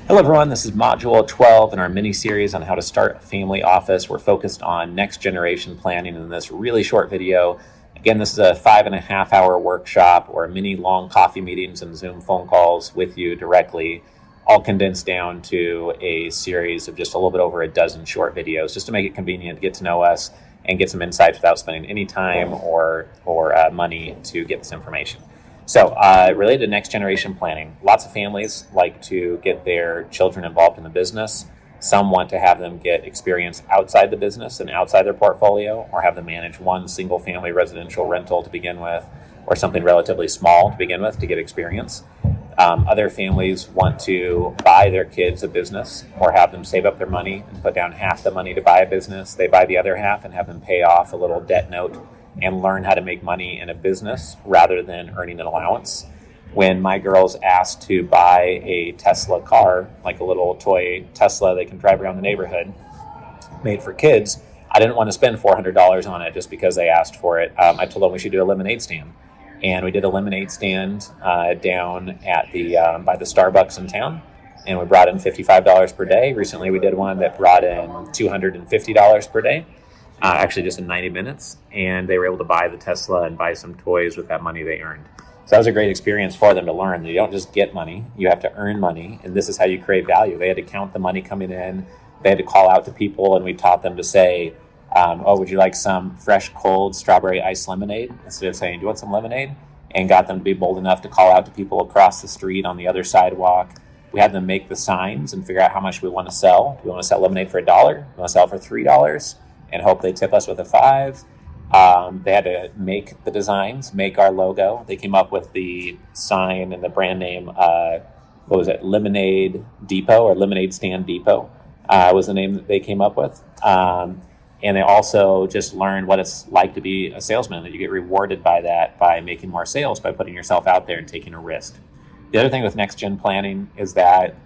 Hello, everyone. This is Module 12 in our mini series on how to start a family office. We're focused on next generation planning in this really short video. Again, this is a 5.5 hour workshop or mini long coffee meetings and Zoom phone calls with you directly, all condensed down to a series of just a little bit over a dozen short videos, just to make it convenient to get to know us and get some insights without spending any time or money to get this information. So related to next generation planning, lots of families like to get their children involved in the business. Some want to have them get experience outside the business and outside their portfolio, or have them manage one single family residential rental to begin with, or something relatively small to begin with to get experience. Other families want to buy their kids a business or have them save up their money and put down half the money to buy a business. They buy the other half and have them pay off a little debt note and learn how to make money in a business rather than earning an allowance. When my girls asked to buy a Tesla car, like a little toy Tesla they can drive around the neighborhood, made for kids, I didn't want to spend $400 on it just because they asked for it. I told them we should do a lemonade stand. And we did a lemonade stand down at the by the Starbucks in town. And we brought in $55 per day. Recently, we did one that brought in $250 per day. Actually just in 90 minutes, and they were able to buy the Tesla and buy some toys with that money they earned. So that was a great experience for them to learn that you don't just get money, you have to earn money, and this is how you create value. They had to count the money coming in, they had to call out to people, and we taught them to say, would you like some fresh, cold strawberry iced lemonade? Instead of saying, do you want some lemonade? And got them to be bold enough to call out to people across the street on the other sidewalk. We had them make the signs and figure out how much we want to sell. Do we want to sell lemonade for $1? Do we want to sell for $3? And hope they tip us with a $5. They had to make the designs, make our logo. They came up with the sign and the brand name, Lemonade Depot, or Lemonade Stand Depot was the name that they came up with. And they also just learned what it's like to be a salesman, that you get rewarded by that, by making more sales, by putting yourself out there and taking a risk. The other thing with next gen planning is that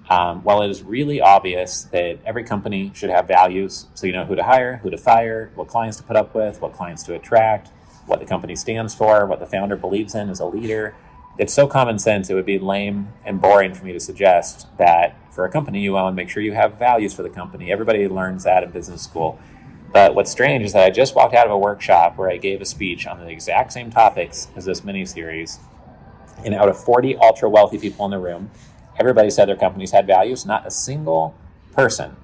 while it is really obvious that every company should have values, so you know who to hire, who to fire, what clients to put up with, what clients to attract, what the company stands for, what the founder believes in as a leader, it's so common sense it would be lame and boring for me to suggest that for a company you own, make sure you have values for the company. Everybody learns that in business school. But what's strange is that I just walked out of a workshop where I gave a speech on the exact same topics as this mini-series, and out of 40 ultra-wealthy people in the room, everybody said their companies had values. Not a single person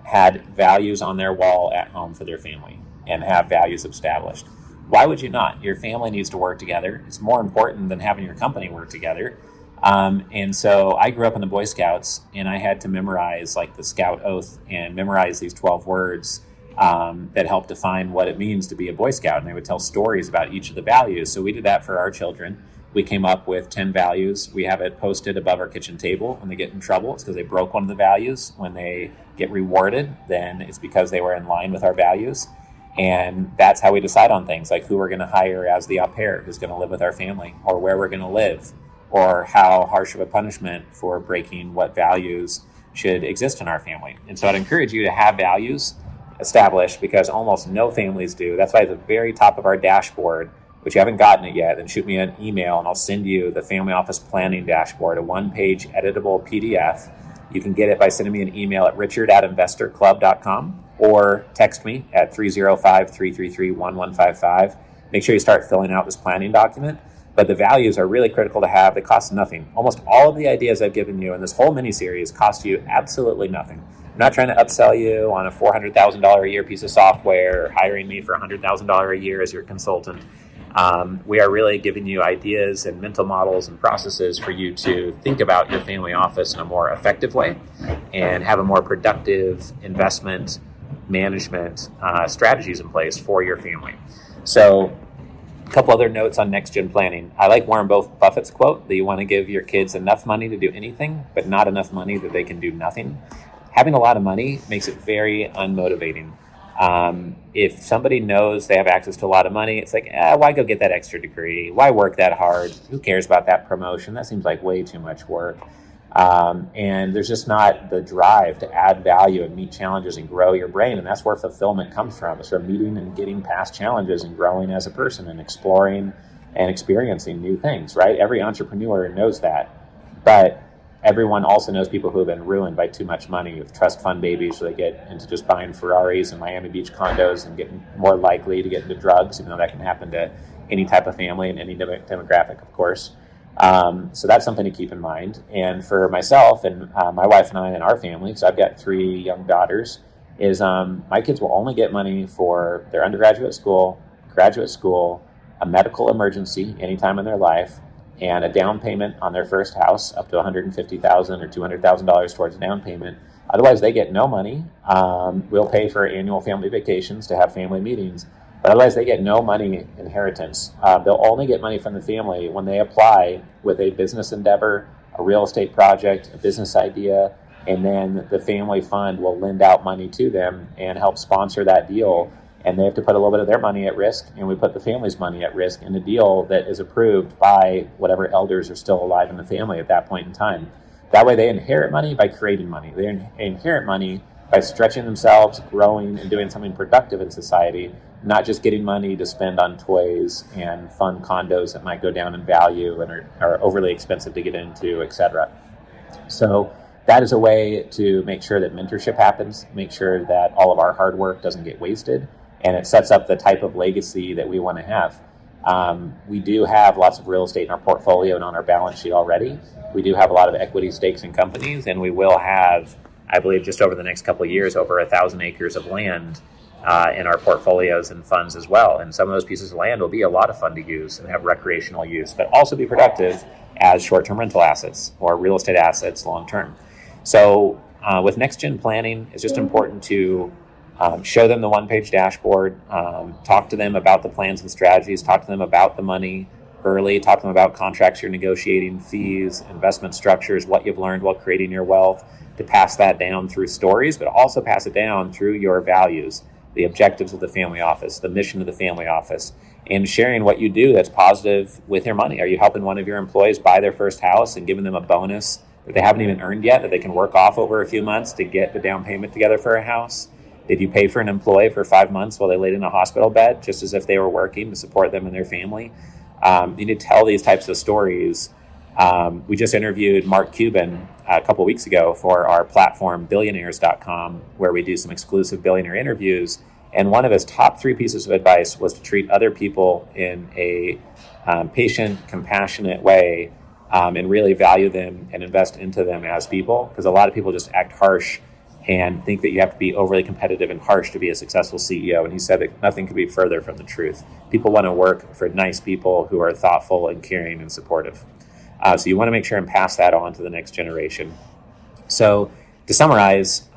had values on their wall at home for their family and have values established. Why would you not? Your family needs to work together. It's more important than having your company work together. And so I grew up in the Boy Scouts, and I had to memorize like the Scout Oath and memorize these 12 words that help define what it means to be a Boy Scout. And they would tell stories about each of the values. So we did that for our children. We came up with 10 values. We have it posted above our kitchen table. When they get in trouble, it's because they broke one of the values. When they get rewarded, then it's because they were in line with our values. And that's how we decide on things, like who we're going to hire as the au pair who's going to live with our family, or where we're going to live, or how harsh of a punishment for breaking what values should exist in our family. And so I'd encourage you to have values established, because almost no families do. That's why at the very top of our dashboard, which you haven't gotten it yet, then shoot me an email and I'll send you the Family Office Planning Dashboard, a one-page editable PDF. You can get it by sending me an email at richard@investorclub.com or text me at 305-333-1155. Make sure you start filling out this planning document. But the values are really critical to have. They cost nothing. Almost all of the ideas I've given you in this whole mini-series cost you absolutely nothing. I'm not trying to upsell you on a $400,000 a year piece of software or hiring me for $100,000 a year as your consultant. We are really giving you ideas and mental models and processes for you to think about your family office in a more effective way and have a more productive investment management strategies in place for your family. So a couple other notes on next gen planning. I like Warren Buffett's quote that you want to give your kids enough money to do anything, but not enough money that they can do nothing. Having a lot of money makes it very unmotivating. If somebody knows they have access to a lot of money, it's like, why go get that extra degree? Why work that hard? Who cares about that promotion? That seems like way too much work. And there's just not the drive to add value and meet challenges and grow your brain. And that's where fulfillment comes from. It's from meeting and getting past challenges and growing as a person and exploring and experiencing new things, right? Every entrepreneur knows that. But everyone also knows people who have been ruined by too much money with trust fund babies, where they get into just buying Ferraris and Miami Beach condos and get more likely to get into drugs, even though that can happen to any type of family and any demographic, of course. So that's something to keep in mind. And for myself and my wife and I and our family, so I've got 3 young daughters, is my kids will only get money for their undergraduate school, graduate school, a medical emergency anytime in their life, and a down payment on their first house up to $150,000 or $200,000 towards a down payment. Otherwise, they get no money. We'll pay for annual family vacations to have family meetings, but otherwise they get no money inheritance. They'll only get money from the family when they apply with a business endeavor, a real estate project, a business idea, and then the family fund will lend out money to them and help sponsor that deal. And they have to put a little bit of their money at risk, and we put the family's money at risk in a deal that is approved by whatever elders are still alive in the family at that point in time. That way they inherit money by creating money. They inherit money by stretching themselves, growing, and doing something productive in society, not just getting money to spend on toys and fun condos that might go down in value and are overly expensive to get into, etc. So that is a way to make sure that mentorship happens, make sure that all of our hard work doesn't get wasted, and it sets up the type of legacy that we want to have. We do have lots of real estate in our portfolio and on our balance sheet already. We do have a lot of equity stakes in companies, and we will have, I believe, just over the next couple of years, over 1,000 acres of land in our portfolios and funds as well. And some of those pieces of land will be a lot of fun to use and have recreational use, but also be productive as short-term rental assets or real estate assets long-term. So with next-gen planning, it's just important to show them the one-page dashboard, talk to them about the plans and strategies, talk to them about the money early, talk to them about contracts you're negotiating, fees, investment structures, what you've learned while creating your wealth, to pass that down through stories, but also pass it down through your values, the objectives of the family office, the mission of the family office, and sharing what you do that's positive with your money. Are you helping one of your employees buy their first house and giving them a bonus that they haven't even earned yet, that they can work off over a few months to get the down payment together for a house? Did you pay for an employee for 5 months while they laid in a hospital bed, just as if they were working to support them and their family? You need to tell these types of stories. We just interviewed Mark Cuban a couple weeks ago for our platform, billionaires.com, where we do some exclusive billionaire interviews. And one of his top 3 pieces of advice was to treat other people in a patient, compassionate way, and really value them and invest into them as people. Because a lot of people just act harsh and think that you have to be overly competitive and harsh to be a successful CEO. And he said that nothing could be further from the truth. People want to work for nice people who are thoughtful and caring and supportive. So you want to make sure and pass that on to the next generation. So to summarize,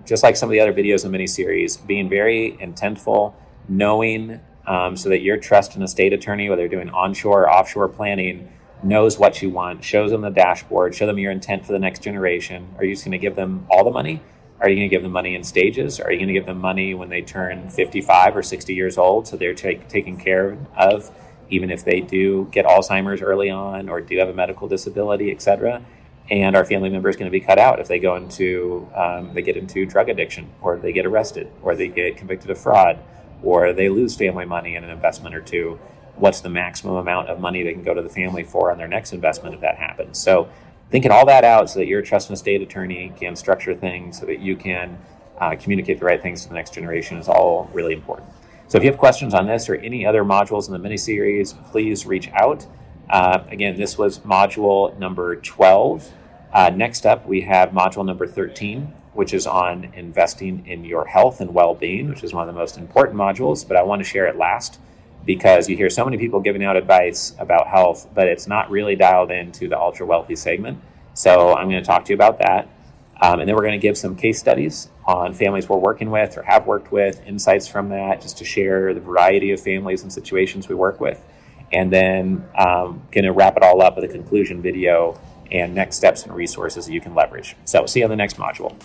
just like some of the other videos in the mini-series, being very intentful, knowing so that your trust and estate attorney, whether you're doing onshore or offshore planning, knows what you want, shows them the dashboard, show them your intent for the next generation. Are you just going to give them all the money? Are you going to give them money in stages? Are you going to give them money when they turn 55 or 60 years old so they're taken care of, even if they do get Alzheimer's early on or do have a medical disability, etc.? And our family member is going to be cut out if they go into, they get into drug addiction, or they get arrested, or they get convicted of fraud, or they lose family money in an investment or two. What's the maximum amount of money they can go to the family for on their next investment if that happens? So thinking all that out so that your trust and estate attorney can structure things so that you can communicate the right things to the next generation is all really important. So if you have questions on this or any other modules in the mini-series, please reach out. Again, this was module number 12. Next up, we have module number 13, which is on investing in your health and well-being, which is one of the most important modules, but I want to share it last because you hear so many people giving out advice about health, but it's not really dialed into the ultra-wealthy segment. So I'm going to talk to you about that. And then we're going to give some case studies on families we're working with or have worked with, insights from that, just to share the variety of families and situations we work with. And then going to wrap it all up with a conclusion video and next steps and resources that you can leverage. So see you on the next module.